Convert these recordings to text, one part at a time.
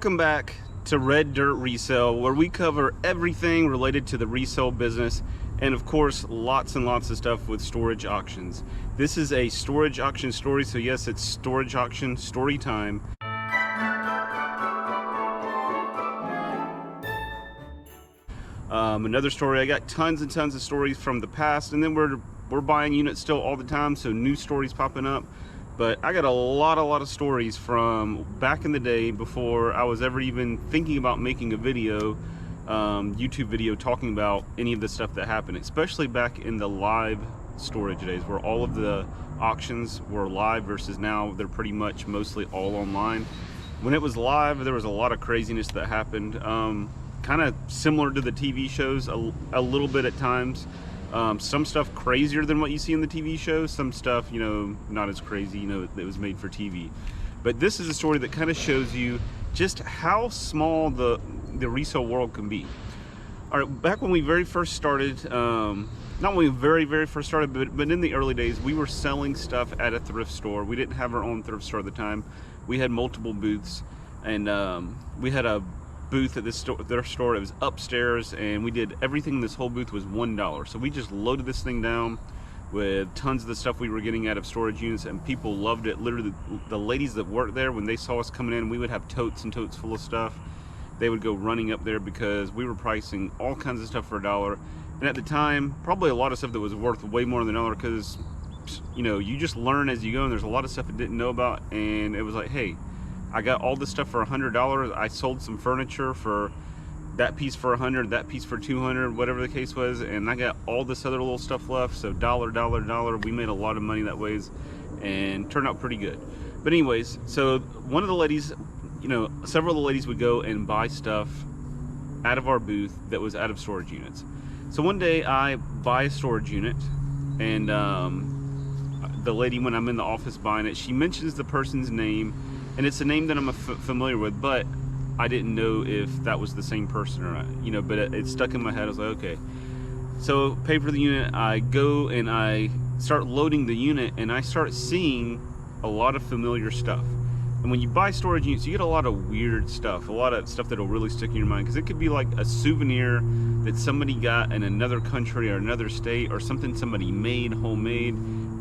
Welcome back to Red Dirt Resale, where we cover everything related to the resale business and of course lots and lots of stuff with storage auctions. This is a storage auction story, so yes, it's storage auction story time. Another story, I got tons and tons of stories from the past, and then we're buying units still all the time, so new stories popping up. But I got a lot of stories from back in the day before I was ever even thinking about making a video, YouTube video talking about any of the stuff that happened, especially back in the live storage days where all of the auctions were live versus now they're pretty much mostly all online. When it was live, there was a lot of craziness that happened, kind of similar to the TV shows a little bit at times. Some stuff crazier than what you see in the TV shows, some stuff, you know, not as crazy, you know, that was made for TV. But this is a story that kind of shows you just how small the resale world can be. All right, back when we very first started, not when we very first started, but in the early days, we were selling stuff at a thrift store. We didn't have our own thrift store at the time. We had multiple booths, and we had a booth at this thrift store. It was upstairs, and we did everything in this whole booth was $1. So we just loaded this thing down with tons of the stuff we were getting out of storage units, and people loved it. Literally, the ladies that worked there, when they saw us coming in, we would have totes and totes full of stuff. They would go running up there because we were pricing all kinds of stuff for $1. And at the time, probably a lot of stuff that was worth way more than $1, because, you know, you just learn as you go, and there's a lot of stuff I didn't know about. And it was like, hey, I got all this stuff for $100. I sold some furniture for that piece for $100, that piece for $200, whatever the case was, and I got all this other little stuff left. So dollar. We made a lot of money that ways, and turned out pretty good. But anyways, so one of the ladies, you know, several of the ladies would go and buy stuff out of our booth that was out of storage units. So one day I buy a storage unit, and the lady, when I'm in the office buying it, she mentions the person's name. And it's a name that I'm familiar with, but I didn't know if that was the same person or not, you know, but it stuck in my head. I was like, okay. So pay for the unit, I go and I start loading the unit, and I start seeing a lot of familiar stuff. And when you buy storage units, you get a lot of weird stuff, a lot of stuff that'll really stick in your mind, because it could be like a souvenir that somebody got in another country or another state, or something somebody made, homemade,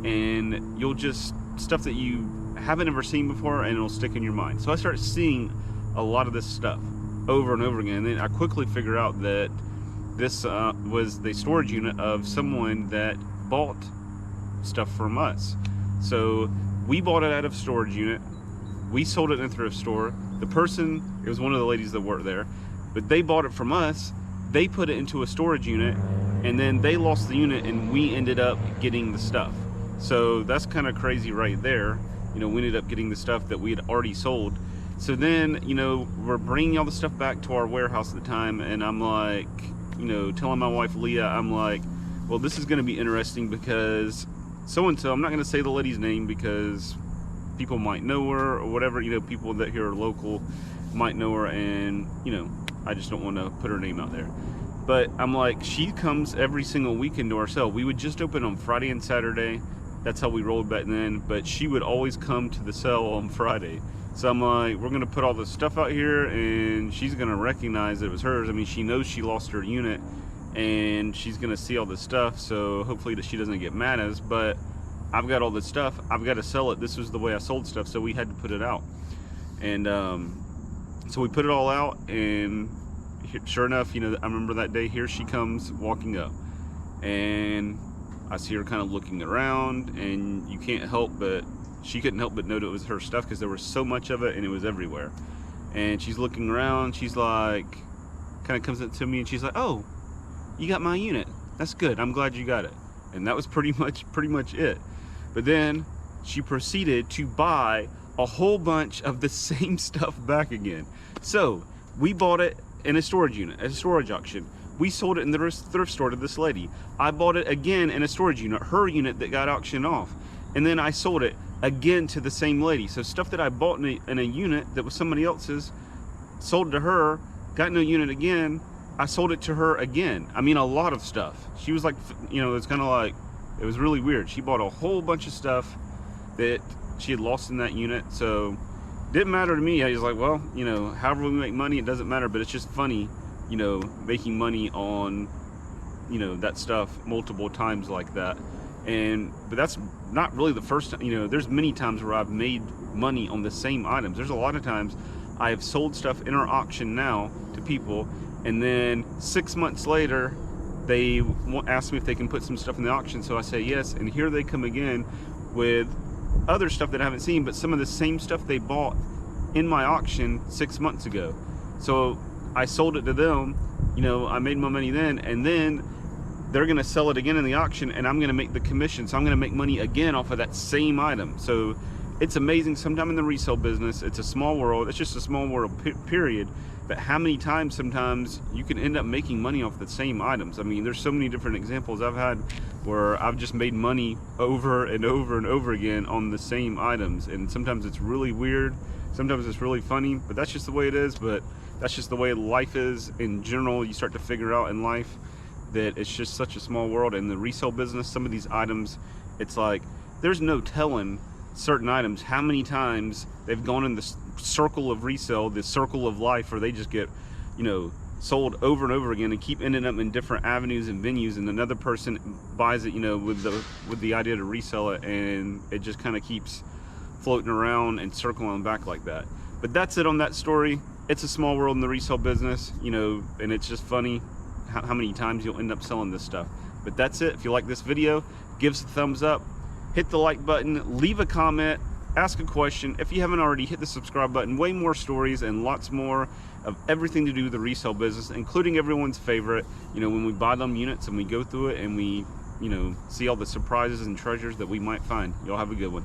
and you'll just, stuff that you haven't ever seen before, and it'll stick in your mind. So I start seeing a lot of this stuff over and over again, and then I quickly figure out that this was the storage unit of someone that bought stuff from us. So we bought it out of storage unit, we sold it in a thrift store. The person, it was one of the ladies that worked there, but they bought it from us, they put it into a storage unit, and then they lost the unit, and we ended up getting the stuff. So that's kind of crazy right there. You know, we ended up getting the stuff that we had already sold. So then, you know, we're bringing all the stuff back to our warehouse at the time, and I'm like, you know, telling my wife Leah, I'm like, well, this is going to be interesting because so-and-so, I'm not going to say the lady's name because people might know her or whatever, you know, people that here are local might know her, and, you know, I just don't want to put her name out there. But I'm like, she comes every single weekend to our sale. We would just open on Friday and Saturday. That's how we rolled back then, but she would always come to the sale on Friday. So I'm like, we're gonna put all this stuff out here, and she's gonna recognize that it was hers. I mean, she knows she lost her unit, and she's gonna see all this stuff, so hopefully that she doesn't get mad at us, but I've got all this stuff, I've got to sell it. This was the way I sold stuff, so we had to put it out. And so we put it all out, and sure enough, you know, I remember that day, here she comes walking up, and I see her kind of looking around, and you can't help but, she couldn't help but know that it was her stuff because there was so much of it and it was everywhere. And she's looking around, she's like, kind of comes up to me and she's like, oh, you got my unit. That's good, I'm glad you got it. And that was pretty much it. But then she proceeded to buy a whole bunch of the same stuff back again. So we bought it in a storage unit, at a storage auction. We sold it in the thrift store to this lady. I bought it again in a storage unit, her unit that got auctioned off. And then I sold it again to the same lady. So stuff that I bought in a unit that was somebody else's, sold it to her, got in a unit again, I sold it to her again. I mean, a lot of stuff. She was like, you know, it's kind of like, it was really weird. She bought a whole bunch of stuff that she had lost in that unit. So Didn't matter to me. I was like, well, you know, however we make money, it doesn't matter. But it's just funny, you know, making money on, you know, that stuff multiple times like that. But that's not really the first time. You know, there's many times where I've made money on the same items. There's a lot of times I have sold stuff in our auction now to people, and then 6 months later they ask me if they can put some stuff in the auction. So I say yes, and here they come again with other stuff that I haven't seen, but some of the same stuff they bought in my auction 6 months ago. So I sold it to them, you know, I made my money then, and then they're gonna sell it again in the auction, and I'm gonna make the commission. So I'm gonna make money again off of that same item. So it's amazing. Sometime in the resale business, it's a small world. It's just a small world, period. But how many times sometimes you can end up making money off the same items? I mean, there's so many different examples I've had where I've just made money over and over and over again on the same items. And sometimes it's really weird. Sometimes it's really funny, but that's just the way it is. But that's just the way life is in general. You start to figure out in life that it's just such a small world. In the resale business, some of these items, it's like there's no telling certain items how many times they've gone in the circle of resale, the circle of life, where they just get, you know, sold over and over again and keep ending up in different avenues and venues, and another person buys it, you know, with the idea to resell it, and it just kind of keeps floating around and circling back like that. But that's it on that story. It's a small world in the resale business, you know, and it's just funny how many times you'll end up selling this stuff. But that's it. If you like this video, give us a thumbs up, hit the like button, leave a comment, ask a question. If you haven't already, hit the subscribe button. Way more stories and lots more of everything to do with the resale business, including everyone's favorite, you know, when we buy them units and we go through it and we, you know, see all the surprises and treasures that we might find. Y'all have a good one.